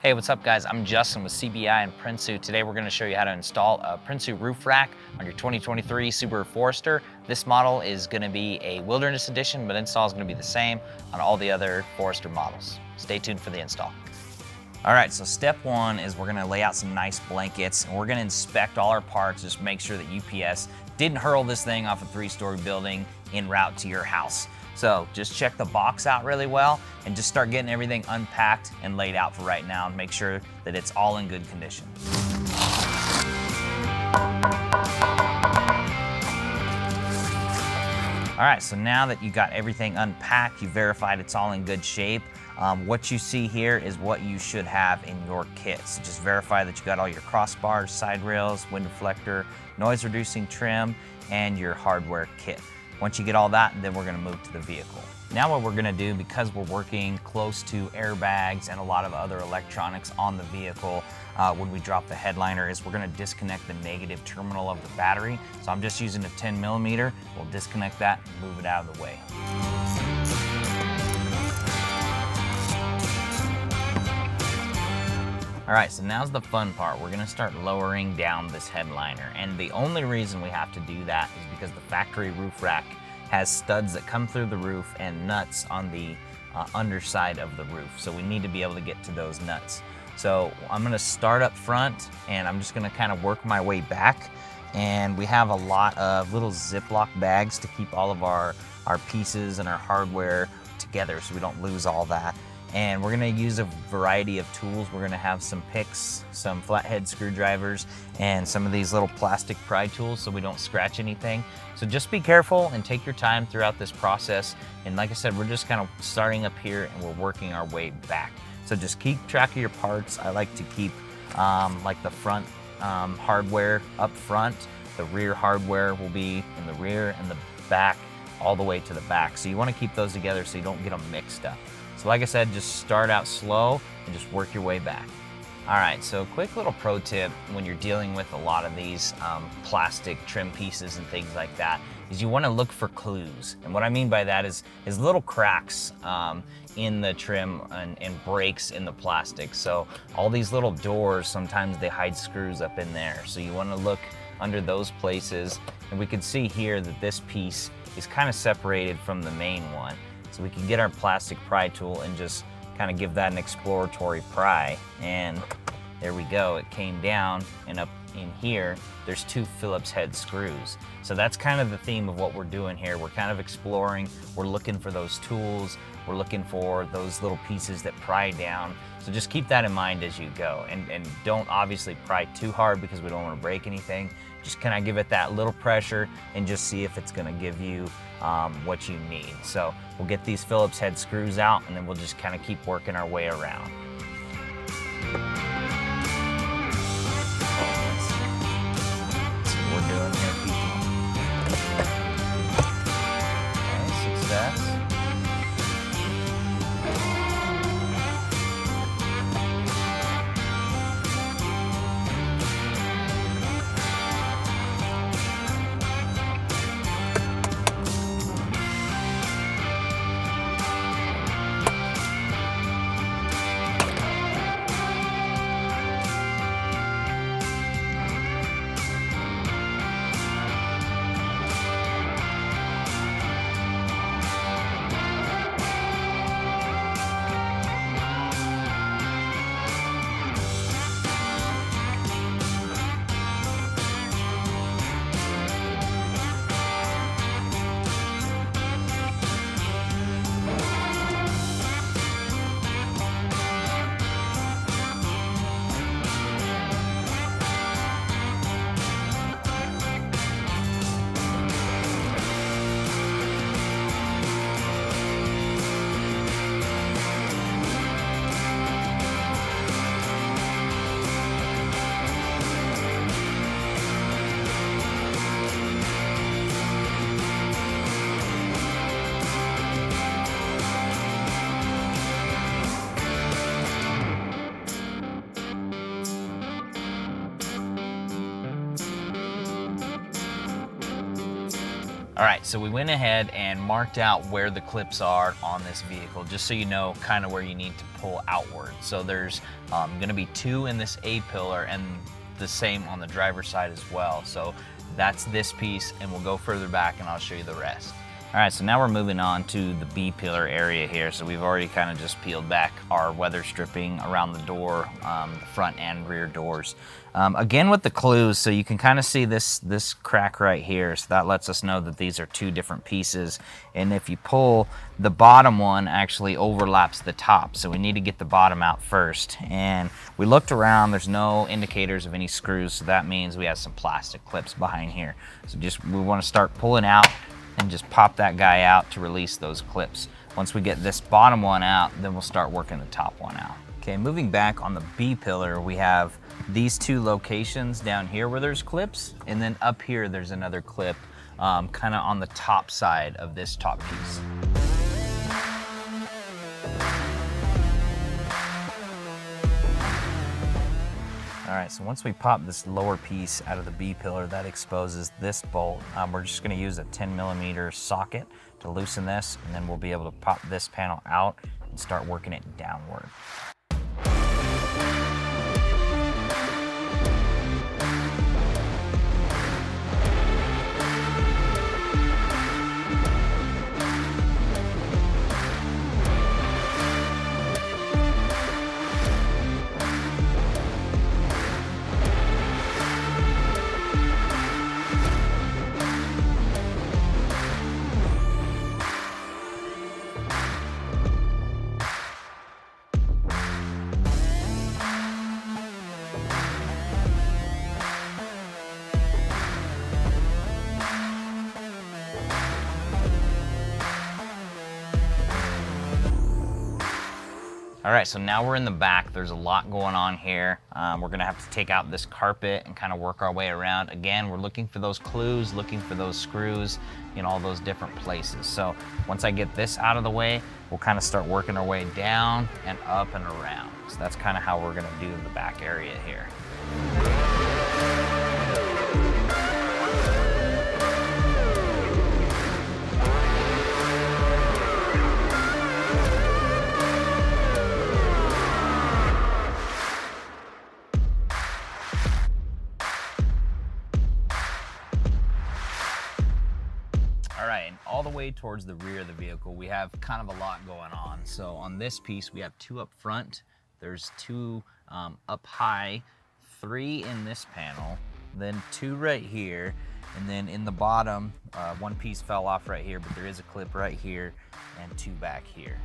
Hey, what's up guys? I'm Justin with CBI and Prinsu. Today we're going to show you how to install a Prinsu roof rack on your 2023 Subaru Forester. This model is going to be a Wilderness Edition, but install is going to be the same on all the other Forester models. Stay tuned for the install. All right, so step one is we're going to lay out some nice blankets and we're going to inspect all our parts, just make sure that UPS didn't hurl this thing off a 3-story building en route to your house. So just check the box out really well and just start getting everything unpacked and laid out for right now and make sure that it's all in good condition. All right, so now that you got everything unpacked, you verified it's all in good shape, what you see here is what you should have in your kit. So just verify that you got all your crossbars, side rails, wind deflector, noise reducing trim, and your hardware kit. Once you get all that, then we're gonna move to the vehicle. Now what we're gonna do, because we're working close to airbags and a lot of other electronics on the vehicle when we drop the headliner, is we're gonna disconnect the negative terminal of the battery. So I'm just using a 10mm. We'll disconnect that and move it out of the way. All right, so now's the fun part. We're gonna start lowering down this headliner. And the only reason we have to do that is because the factory roof rack has studs that come through the roof and nuts on the underside of the roof. So we need to be able to get to those nuts. So I'm gonna start up front and I'm just gonna kind of work my way back. And we have a lot of little Ziploc bags to keep all of our pieces and our hardware together so we don't lose all that. And we're gonna use a variety of tools. We're gonna have some picks, some flathead screwdrivers, and some of these little plastic pry tools so we don't scratch anything. So just be careful and take your time throughout this process. And like I said, we're just kind of starting up here and we're working our way back. So just keep track of your parts. I like to keep like the front hardware up front. The rear hardware will be in the rear and the back all the way to the back. So you wanna keep those together so you don't get them mixed up. So like I said, just start out slow and just work your way back. All right, so quick little pro tip when you're dealing with a lot of these plastic trim pieces and things like that is you wanna look for clues. And what I mean by that is little cracks in the trim and breaks in the plastic. So all these little doors, sometimes they hide screws up in there. So you wanna look under those places. And we can see here that this piece is kind of separated from the main one. So we can get our plastic pry tool and just kind of give that an exploratory pry. And there we go, it came down, and up in here, there's 2 Phillips head screws. So that's kind of the theme of what we're doing here. We're kind of exploring, we're looking for those tools, we're looking for those little pieces that pry down. So just keep that in mind as you go. And don't obviously pry too hard because we don't want to break anything. Just kind of give it that little pressure and just see if it's gonna give you what you need. So we'll get these Phillips head screws out and then we'll just kind of keep working our way around. That's what we're doing here, people. Okay, success. All right, so we went ahead and marked out where the clips are on this vehicle, just so you know kind of where you need to pull outward. So there's gonna be 2 in this A pillar and the same on the driver's side as well. So that's this piece, and we'll go further back and I'll show you the rest. All right, so now we're moving on to the B pillar area here. So we've already kind of just peeled back our weather stripping around the door, the front and rear doors. Again with the clues, so you can kind of see this crack right here. So that lets us know that these are 2 different pieces. And if you pull, the bottom one actually overlaps the top. So we need to get the bottom out first. And we looked around, there's no indicators of any screws. So that means we have some plastic clips behind here. So we want to start pulling out and just pop that guy out to release those clips. Once we get this bottom one out, then we'll start working the top one out. Okay, moving back on the B pillar, we have these 2 locations down here where there's clips, and then up here there's another clip kind of on the top side of this top piece. All right, so once we pop this lower piece out of the B pillar, that exposes this bolt. We're just gonna use a 10mm socket to loosen this, and then we'll be able to pop this panel out and start working it downward. All right, so now we're in the back. There's a lot going on here. We're gonna have to take out this carpet and kind of work our way around. Again, we're looking for those clues, looking for those screws in all those different places. So once I get this out of the way, we'll kind of start working our way down and up and around. So that's kind of how we're gonna do the back area here. All right, and all the way towards the rear of the vehicle, we have kind of a lot going on. So on this piece, we have 2 up front, there's 2 up high, 3 in this panel, then 2 right here, and then in the bottom, 1 piece fell off right here, but there is a clip right here, and 2 back here.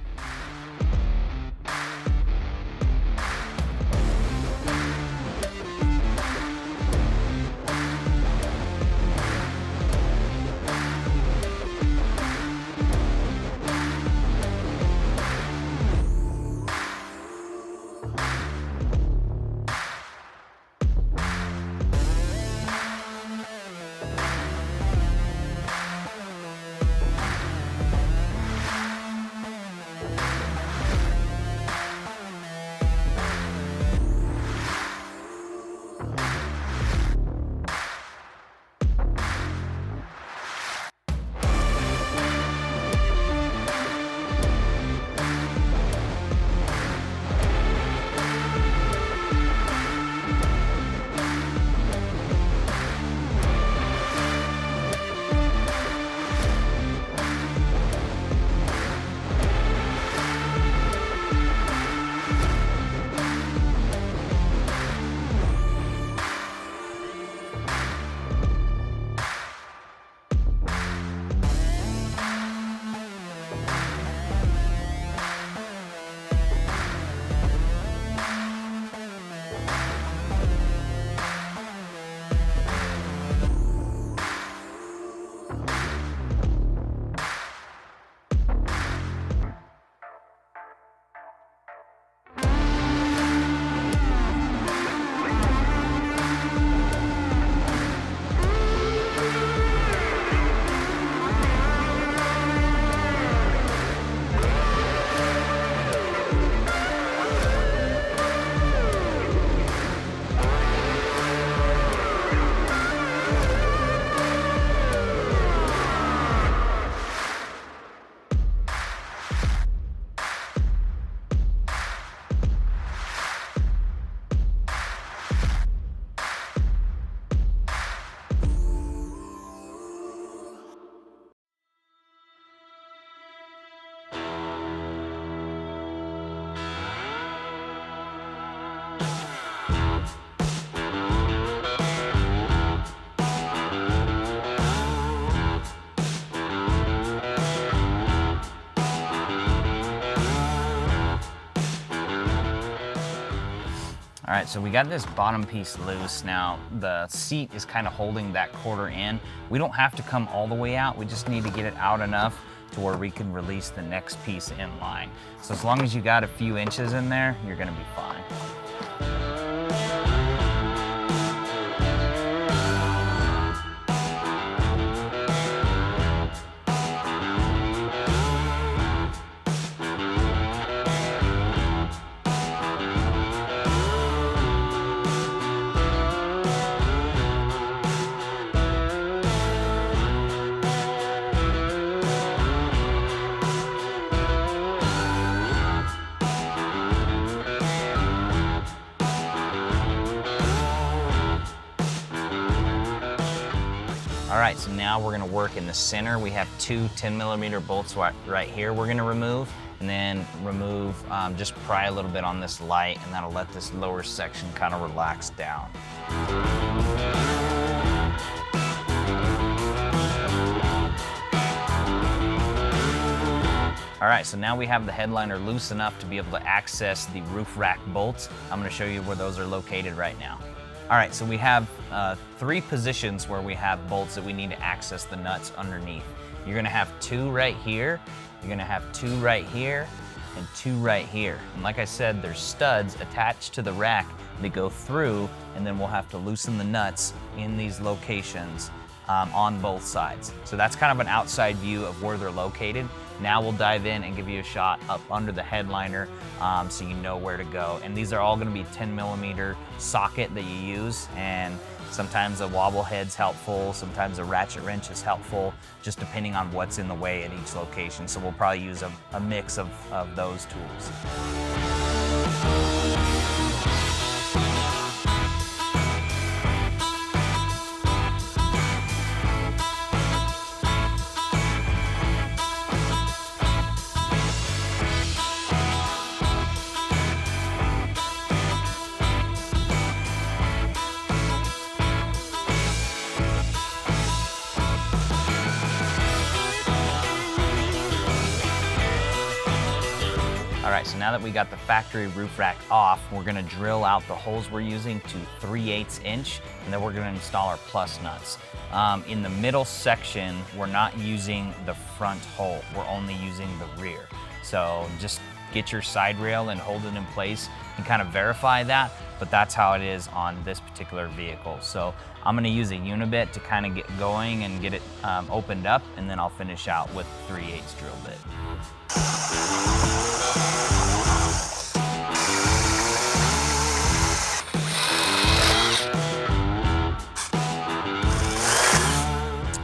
All right, so we got this bottom piece loose. Now, the seat is kind of holding that quarter in. We don't have to come all the way out. We just need to get it out enough to where we can release the next piece in line. So as long as you got a few inches in there, you're gonna be fine. All right, so now we're gonna work in the center. We have two 10mm bolts right here we're gonna remove, and then remove, just pry a little bit on this light, and that'll let this lower section kind of relax down. All right, so now we have the headliner loose enough to be able to access the roof rack bolts. I'm gonna show you where those are located right now. All right, so we have 3 positions where we have bolts that we need to access the nuts underneath. You're gonna have 2 right here, you're gonna have 2 right here, and 2 right here. And like I said, there's studs attached to the rack that go through, and then we'll have to loosen the nuts in these locations on both sides. So that's kind of an outside view of where they're located. Now we'll dive in and give you a shot up under the headliner so you know where to go. And these are all gonna be 10mm socket that you use, and sometimes a wobble head's helpful, sometimes a ratchet wrench is helpful, just depending on what's in the way at each location. So we'll probably use a mix of those tools. All right, so now that we got the factory roof rack off, we're gonna drill out the holes we're using to 3/8 inch, and then we're gonna install our plus nuts. In the middle section, we're not using the front hole, we're only using the rear. So just get your side rail and hold it in place and kind of verify that, but that's how it is on this particular vehicle. So I'm gonna use a unibit to kind of get going and get it opened up, and then I'll finish out with 3/8 drill bit.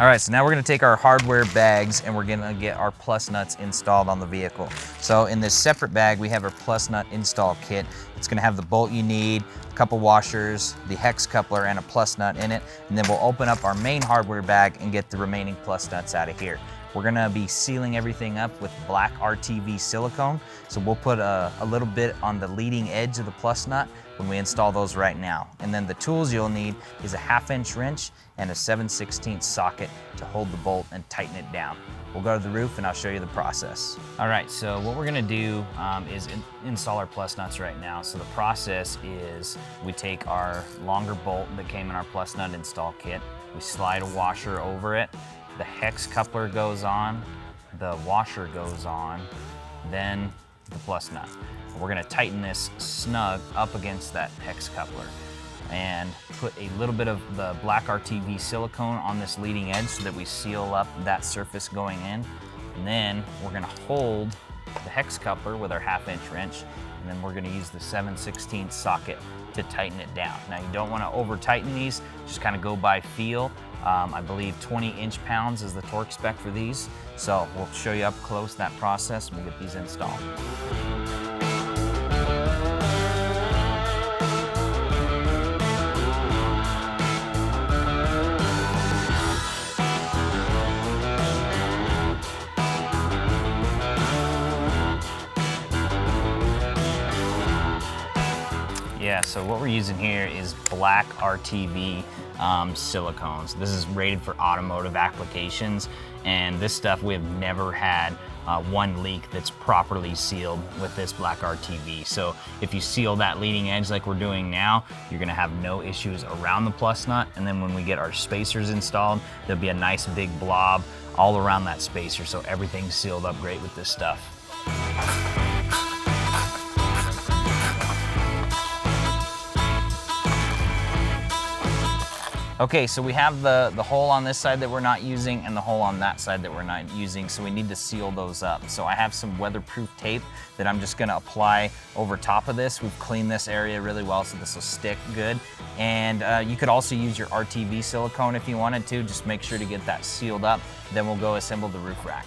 All right, so now we're gonna take our hardware bags and we're gonna get our plus nuts installed on the vehicle. So in this separate bag, we have our plus nut install kit. It's gonna have the bolt you need, a couple washers, the hex coupler, and a plus nut in it. And then we'll open up our main hardware bag and get the remaining plus nuts out of here. We're gonna be sealing everything up with black RTV silicone. So we'll put a little bit on the leading edge of the plus nut when we install those right now. And then the tools you'll need is a 1/2" wrench and a 7/16 socket to hold the bolt and tighten it down. We'll go to the roof and I'll show you the process. All right, so what we're gonna do is install our plus nuts right now. So the process is we take our longer bolt that came in our plus nut install kit, we slide a washer over it, the hex coupler goes on, the washer goes on, then the plus nut. We're gonna tighten this snug up against that hex coupler and put a little bit of the black RTV silicone on this leading edge so that we seal up that surface going in. And then we're gonna hold the hex coupler with our 1/2" wrench, and then we're gonna use the 7/16 socket to tighten it down. Now you don't wanna over tighten these, just kind of go by feel. I believe 20 inch-pounds is the torque spec for these. So we'll show you up close that process and we'll get these installed. Yeah, so what we're using here is black RTV silicones. This is rated for automotive applications, and this stuff we have never had one leak that's properly sealed with this black RTV. So if you seal that leading edge like we're doing now, you're gonna have no issues around the plus nut. And then when we get our spacers installed, there'll be a nice big blob all around that spacer, so everything's sealed up great with this stuff. Okay, so we have the hole on this side that we're not using and the hole on that side that we're not using, so we need to seal those up. So I have some weatherproof tape that I'm just gonna apply over top of this. We've cleaned this area really well, so this will stick good. And you could also use your RTV silicone if you wanted to. Just make sure to get that sealed up. Then we'll go assemble the roof rack.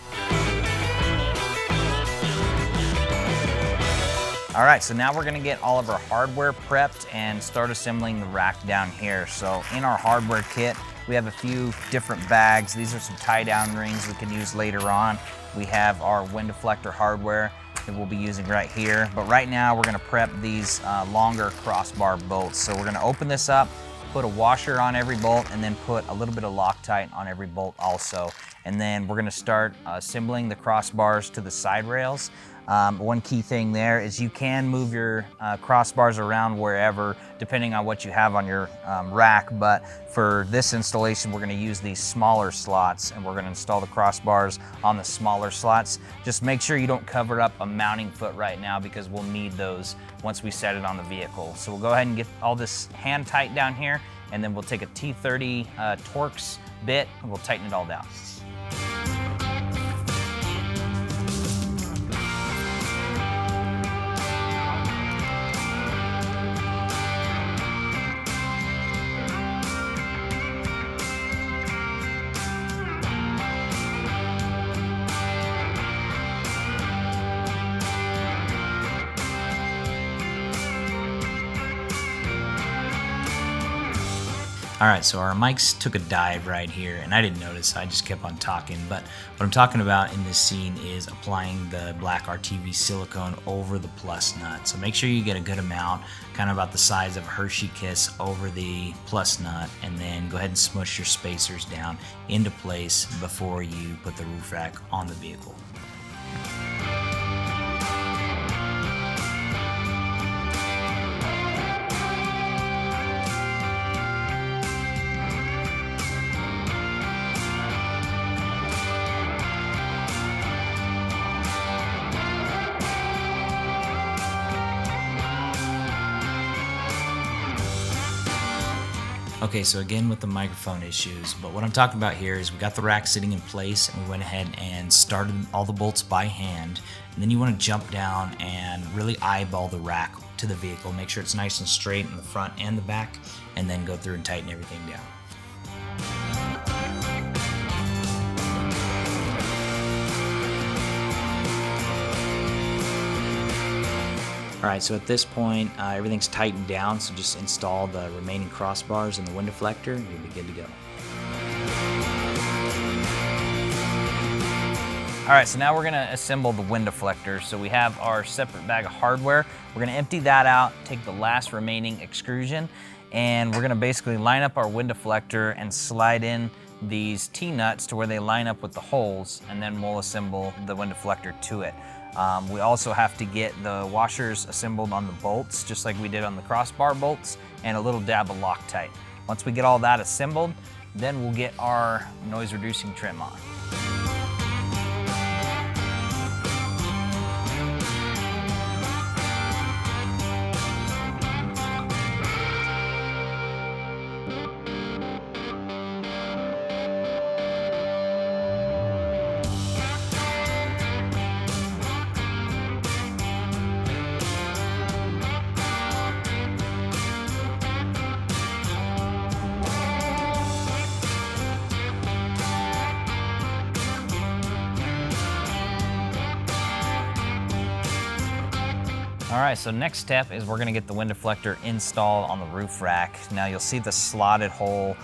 All right, so now we're gonna get all of our hardware prepped and start assembling the rack down here. So in our hardware kit, we have a few different bags. These are some tie-down rings we can use later on. We have our wind deflector hardware that we'll be using right here. But right now, we're gonna prep these longer crossbar bolts. So we're gonna open this up, put a washer on every bolt, and then put a little bit of Loctite on every bolt also. And then we're gonna start assembling the crossbars to the side rails. One key thing there is you can move your crossbars around wherever, depending on what you have on your rack, but for this installation, we're gonna use these smaller slots and we're gonna install the crossbars on the smaller slots. Just make sure you don't cover up a mounting foot right now because we'll need those once we set it on the vehicle. So we'll go ahead and get all this hand tight down here, and then we'll take a T30 Torx bit and we'll tighten it all down. All right, so our mics took a dive right here, and I didn't notice, I just kept on talking. But what I'm talking about in this scene is applying the black RTV silicone over the plus nut. So make sure you get a good amount, kind of about the size of a Hershey Kiss over the plus nut, and then go ahead and smush your spacers down into place before you put the roof rack on the vehicle. Okay, so again with the microphone issues, but what I'm talking about here is we got the rack sitting in place and we went ahead and started all the bolts by hand. And then you want to jump down and really eyeball the rack to the vehicle, make sure it's nice and straight in the front and the back, and then go through and tighten everything down. All right, so at this point, everything's tightened down, so just install the remaining crossbars and the wind deflector, and you'll be good to go. All right, so now we're gonna assemble the wind deflector. So we have our separate bag of hardware. We're gonna empty that out, take the last remaining extrusion, and we're gonna basically line up our wind deflector and slide in these T-nuts to where they line up with the holes, and then we'll assemble the wind deflector to it. We also have to get the washers assembled on the bolts, just like we did on the crossbar bolts, and a little dab of Loctite. Once we get all that assembled, then we'll get our noise-reducing trim on. All right, so next step is we're gonna get the wind deflector installed on the roof rack. Now you'll see the slotted hole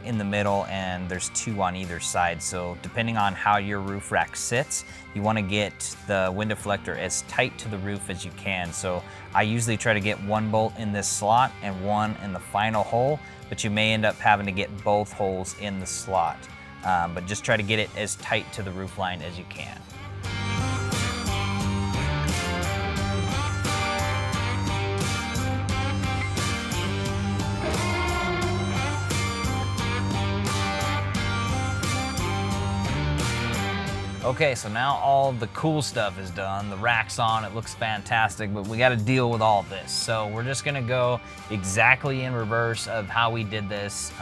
in the middle, and there's two on either side. So depending on how your roof rack sits, you wanna get the wind deflector as tight to the roof as you can. So I usually try to get one bolt in this slot and one in the final hole, but you may end up having to get both holes in the slot. But just try to get it as tight to the roof line as you can. Okay, so now all the cool stuff is done. The rack's on, it looks fantastic, but we gotta deal with all this. So we're just gonna go exactly in reverse of how we did this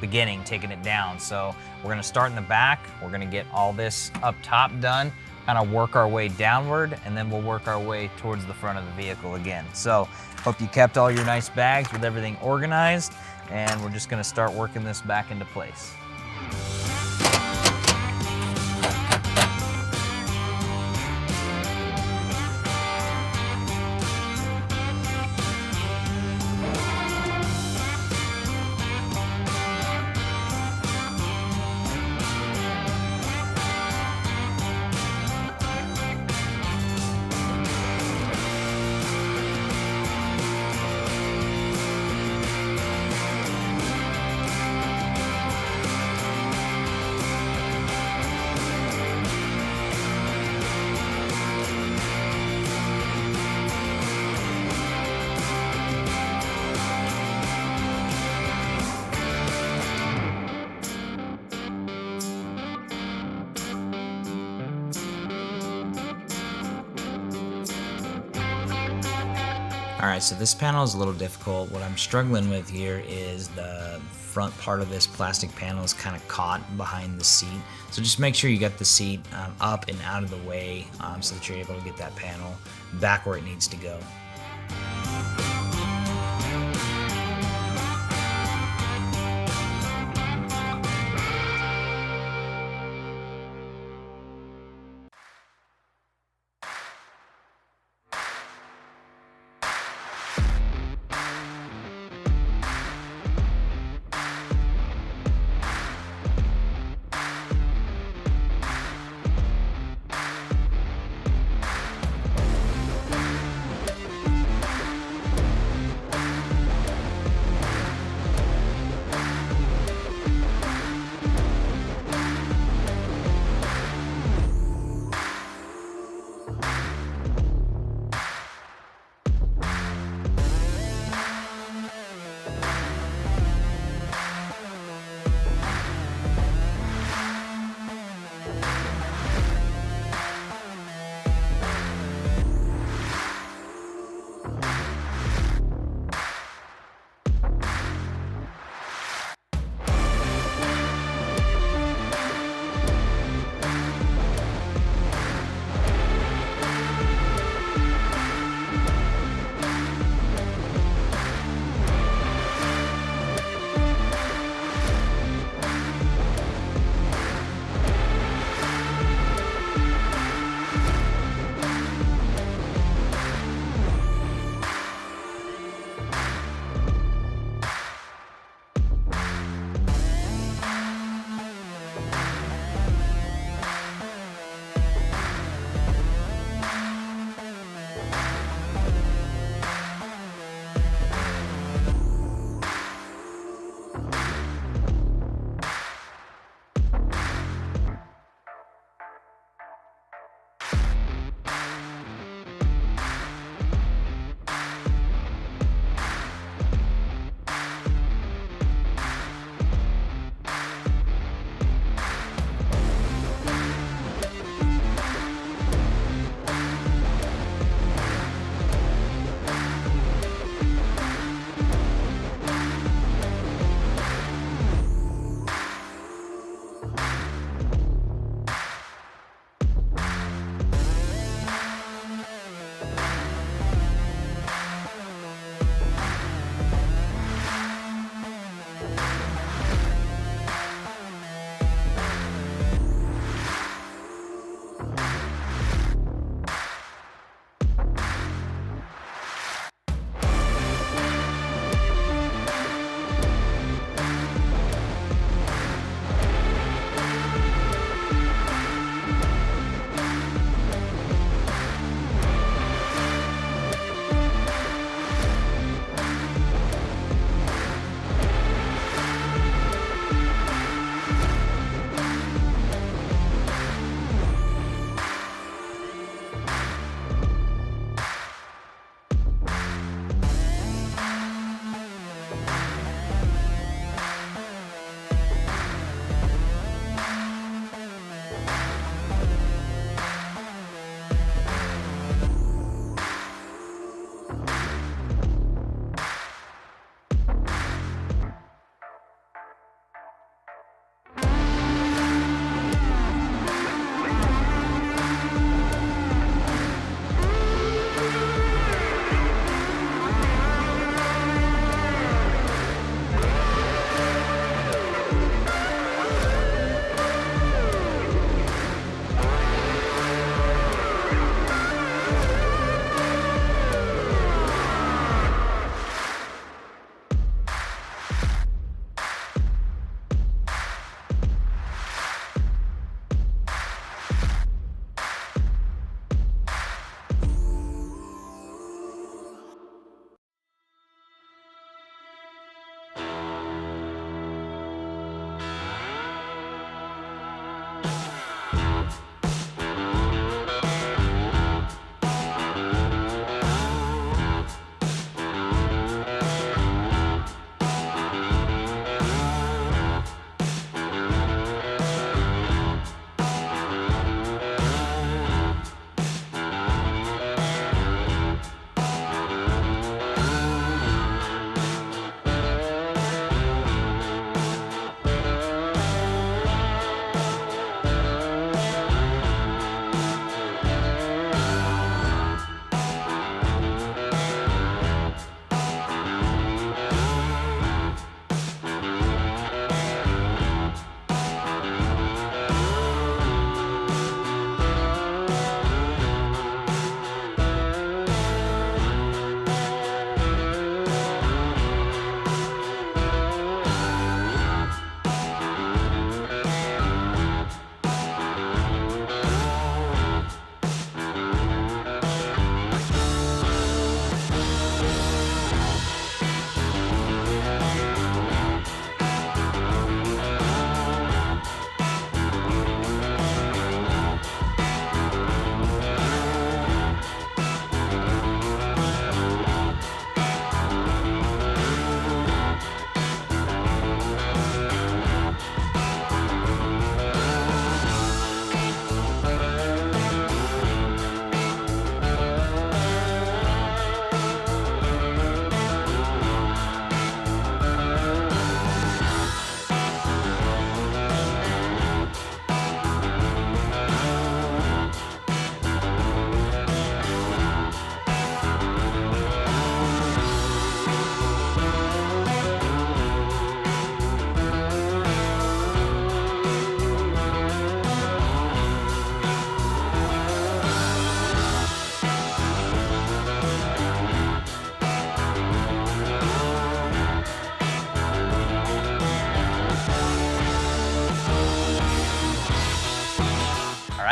beginning, taking it down. So we're gonna start in the back, we're gonna get all this up top done, kind of work our way downward, and then we'll work our way towards the front of the vehicle again. So hope you kept all your nice bags with everything organized, and we're just gonna start working this back into place. All right, so this panel is a little difficult. What I'm struggling with here is the front part of this plastic panel is kind of caught behind the seat. So just make sure you get the seat up and out of the way so that you're able to get that panel back where it needs to go.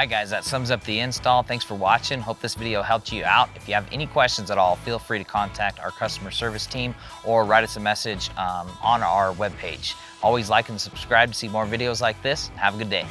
right, guys, that sums up the install. Thanks for watching. Hope this video helped you out. If you have any questions at all, feel free to contact our customer service team or write us a message on our webpage. Always like and subscribe to see more videos like this. Have a good day.